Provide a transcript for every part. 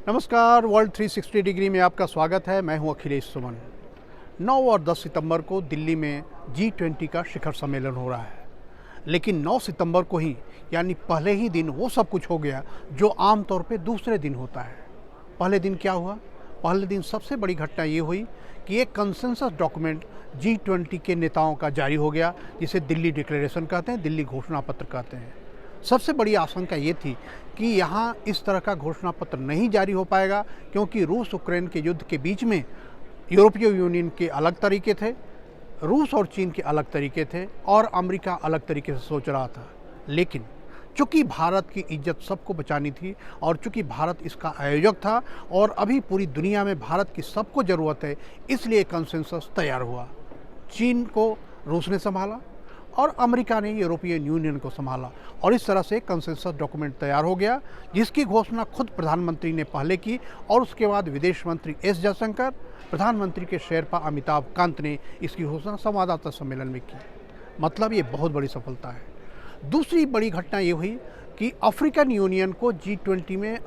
नमस्कार, world 360 degree में आपका स्वागत है। मैं हूं अखिलेश सुमन। 9 और 10 सितंबर को दिल्ली में G20 का शिखर सम्मेलन हो रहा है, लेकिन 9 सितंबर को ही यानी पहले ही दिन वो सब कुछ हो गया जो आमतौर पे दूसरे दिन होता है। पहले दिन क्या हुआ? पहले दिन सबसे बड़ी घटना ये हुई कि एक कंसेंसस डॉक्यूमेंट G20 के नेताओं का जारी हो गया, जिसे दिल्ली डिक्लेरेशन कहते हैं, दिल्ली घोषणा पत्र कहते हैं। सबसे बड़ी आशंका ये थी कि यहाँ इस तरह का घोषणा पत्र नहीं जारी हो पाएगा, क्योंकि रूस यूक्रेन के युद्ध के बीच में यूरोपीय यूनियन के अलग तरीके थे, रूस और चीन के अलग तरीके थे और अमेरिका अलग तरीके से सोच रहा था। लेकिन चूंकि भारत की इज्जत सबको बचानी थी और चूंकि भारत इसका आयोजक था और अभी पूरी दुनिया में भारत की सबको ज़रूरत है, इसलिए कंसेंसस तैयार हुआ। चीन को रूस ने संभाला और अमेरिका ने यूरोपियन यूनियन को संभाला और इस तरह से कंसेंसस डॉक्यूमेंट तैयार हो गया, जिसकी घोषणा खुद प्रधानमंत्री ने पहले की और उसके बाद विदेश मंत्री एस जयशंकर, प्रधानमंत्री के शेरपा अमिताभ कांत ने इसकी घोषणा संवाददाता सम्मेलन में की। मतलब ये बहुत बड़ी सफलता है। दूसरी बड़ी घटना ये हुई कि अफ्रीकन यूनियन को G20 में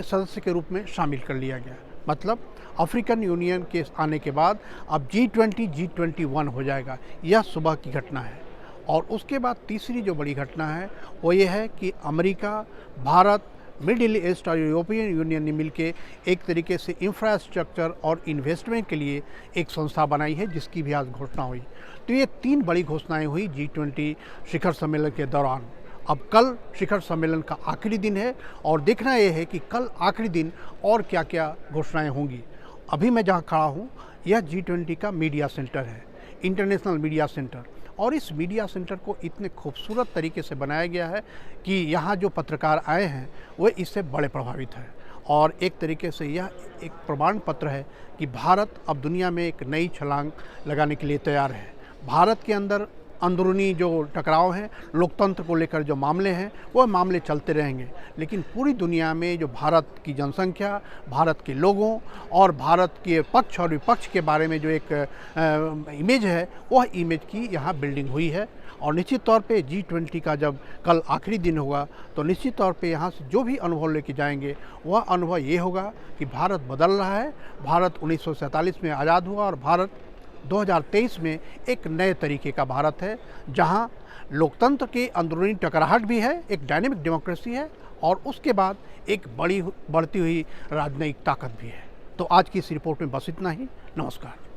सदस्य के रूप में शामिल कर लिया गया। मतलब अफ्रीकन यूनियन के आने के बाद अब G21 हो जाएगा। यह सुबह की घटना है। और उसके बाद तीसरी जो बड़ी घटना है वो ये है कि अमेरिका, भारत, मिडिल ईस्ट और यूरोपियन यूनियन ने मिलकर एक तरीके से इंफ्रास्ट्रक्चर और इन्वेस्टमेंट के लिए एक संस्था बनाई है, जिसकी भी आज घोषणा हुई। तो ये तीन बड़ी घोषणाएं हुई G20 शिखर सम्मेलन के दौरान। अब कल शिखर सम्मेलन का आखिरी दिन है और देखना यह है कि कल आखिरी दिन और क्या क्या घोषणाएं होंगी। अभी मैं जहां खड़ा हूं, यह G20 का मीडिया सेंटर है, इंटरनेशनल मीडिया सेंटर। और इस मीडिया सेंटर को इतने खूबसूरत तरीके से बनाया गया है कि यहाँ जो पत्रकार आए हैं वो इससे बड़े प्रभावित हैं। और एक तरीके से यह एक प्रमाण पत्र है कि भारत अब दुनिया में एक नई छलांग लगाने के लिए तैयार है। भारत के अंदर अंदरूनी जो टकराव हैं, लोकतंत्र को लेकर जो मामले हैं, वो मामले चलते रहेंगे, लेकिन पूरी दुनिया में जो भारत की जनसंख्या, भारत के लोगों और भारत के पक्ष और विपक्ष के बारे में जो एक इमेज है, वह इमेज की यहाँ बिल्डिंग हुई है। और निश्चित तौर पे G20 का जब कल आखिरी दिन होगा तो निश्चित तौर पे यहाँ से जो भी अनुभव लेके जाएंगे वह अनुभव ये होगा कि भारत बदल रहा है। भारत 1947 में आज़ाद हुआ और भारत 2023 में एक नए तरीके का भारत है, जहां लोकतंत्र के अंदरूनी टकराहट भी है, एक डायनेमिक डेमोक्रेसी है और उसके बाद एक बढ़ती हुई राजनयिक ताकत भी है। तो आज की इस रिपोर्ट में बस इतना ही। नमस्कार।